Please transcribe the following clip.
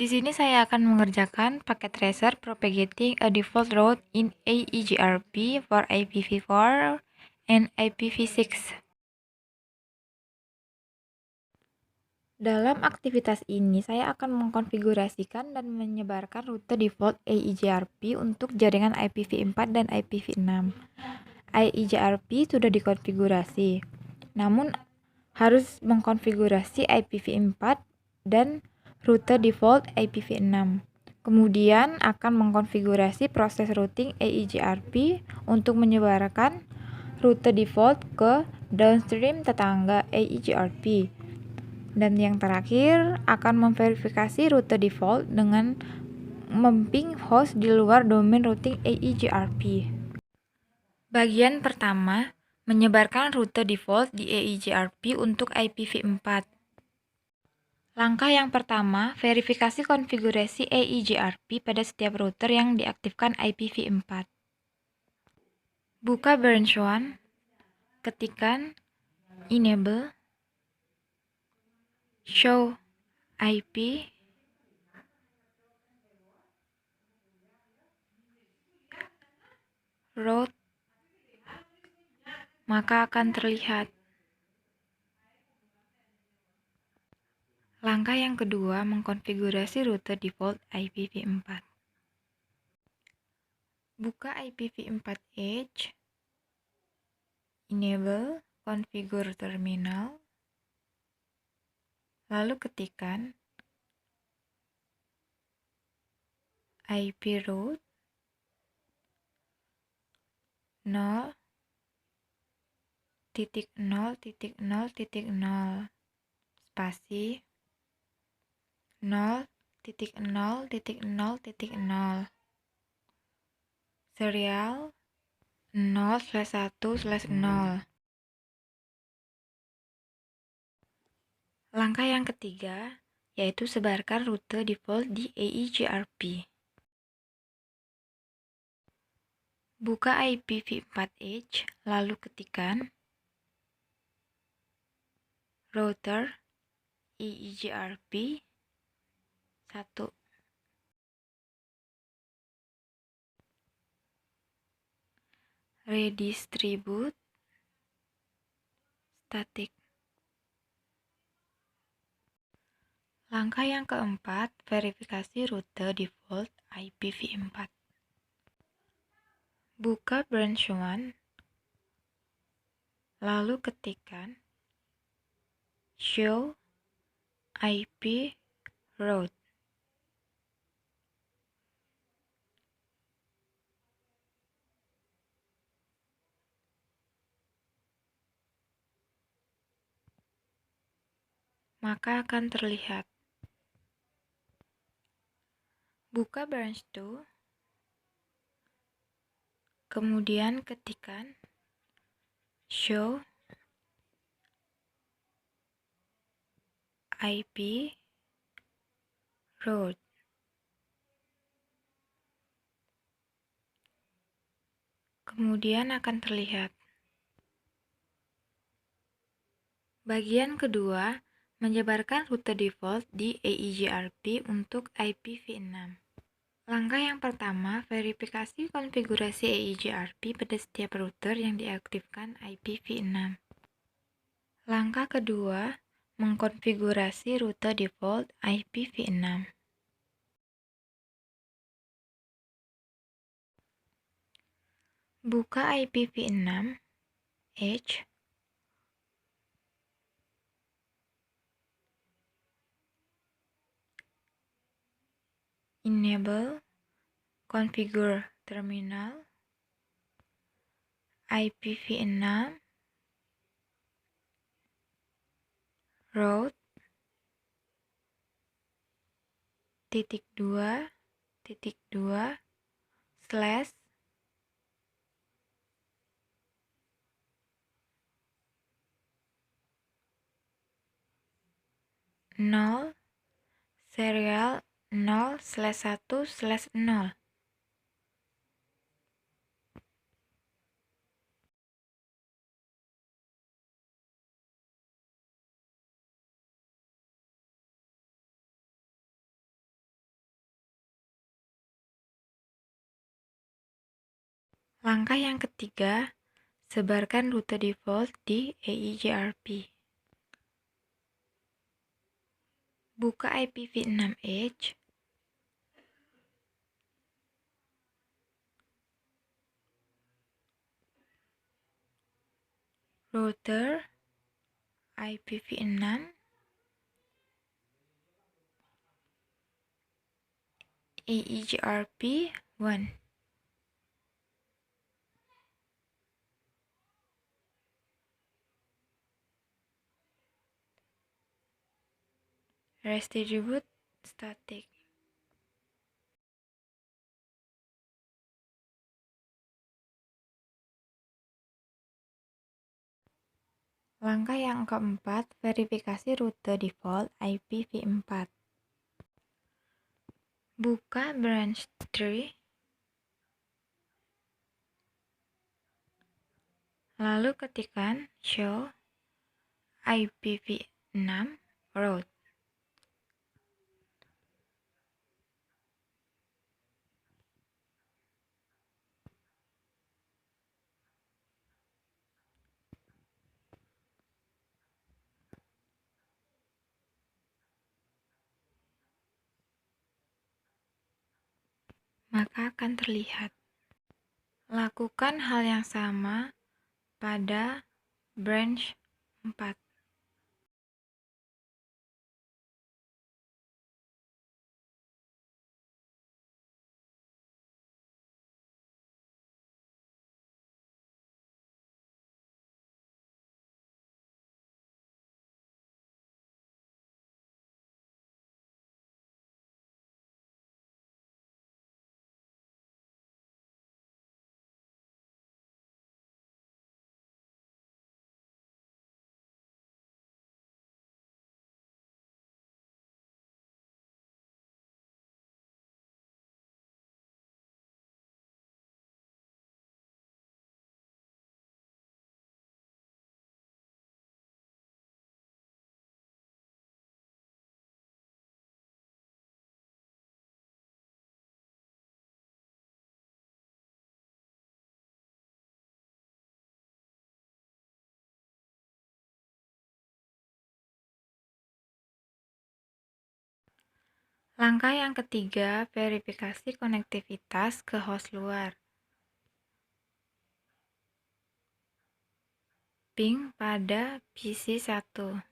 Di sini saya akan mengerjakan paket tracer propagating a default route in AEGRP for IPv4 and IPv6. Dalam aktivitas ini, saya akan mengkonfigurasikan dan menyebarkan rute default AEGRP untuk jaringan IPv4 dan IPv6. AEGRP sudah dikonfigurasi, namun harus mengkonfigurasi IPv4 dan rute default IPv6. Kemudian akan mengkonfigurasi proses routing AEGRP untuk menyebarkan rute default ke downstream tetangga AEGRP. Dan yang terakhir akan memverifikasi rute default dengan memping host di luar domain routing AEGRP. Bagian pertama, menyebarkan rute default di AEGRP untuk IPv4. Langkah yang pertama, verifikasi konfigurasi AEGRP pada setiap router yang diaktifkan IPv4. Buka branch 1, ketikkan enable show IP route, maka akan terlihat. Langkah yang kedua, mengkonfigurasi rute default IPv4. Buka IPv4 Edge, enable configure terminal, lalu ketikkan IP route 0.0.0.0 spasi 0.0.0.0 serial 0/1/0. Langkah yang ketiga yaitu sebarkan rute default di AEGRP. Buka IPv4 Edge, lalu ketikkan router AEGRP 1. Redistribute static. Langkah yang keempat, verifikasi rute default IPv4. Buka branch 1, lalu ketikkan show IP route. Maka akan terlihat. Buka branch 2, kemudian ketikkan show IP route. Kemudian akan terlihat. Bagian kedua, menyebarkan rute default di AEGRP untuk IPv6. Langkah yang pertama, verifikasi konfigurasi AEGRP pada setiap router yang diaktifkan IPv6. Langkah kedua, mengkonfigurasi rute default IPv6. Buka IPv6 Edge, enable configure terminal, IPv6 route .2.2 slash 0 serial 0/1/0. Langkah yang ketiga, sebarkan rute default di EIGRP. Buka IPv6 Edge. Router IPv6 EIGRP 1. Redistribute static. Langkah yang keempat, verifikasi rute default IPv4. Buka branch tree, lalu ketikkan show IPv6 route. Maka akan terlihat. Lakukan hal yang sama pada branch 4. Langkah yang ketiga, verifikasi konektivitas ke host luar. Ping pada PC 1.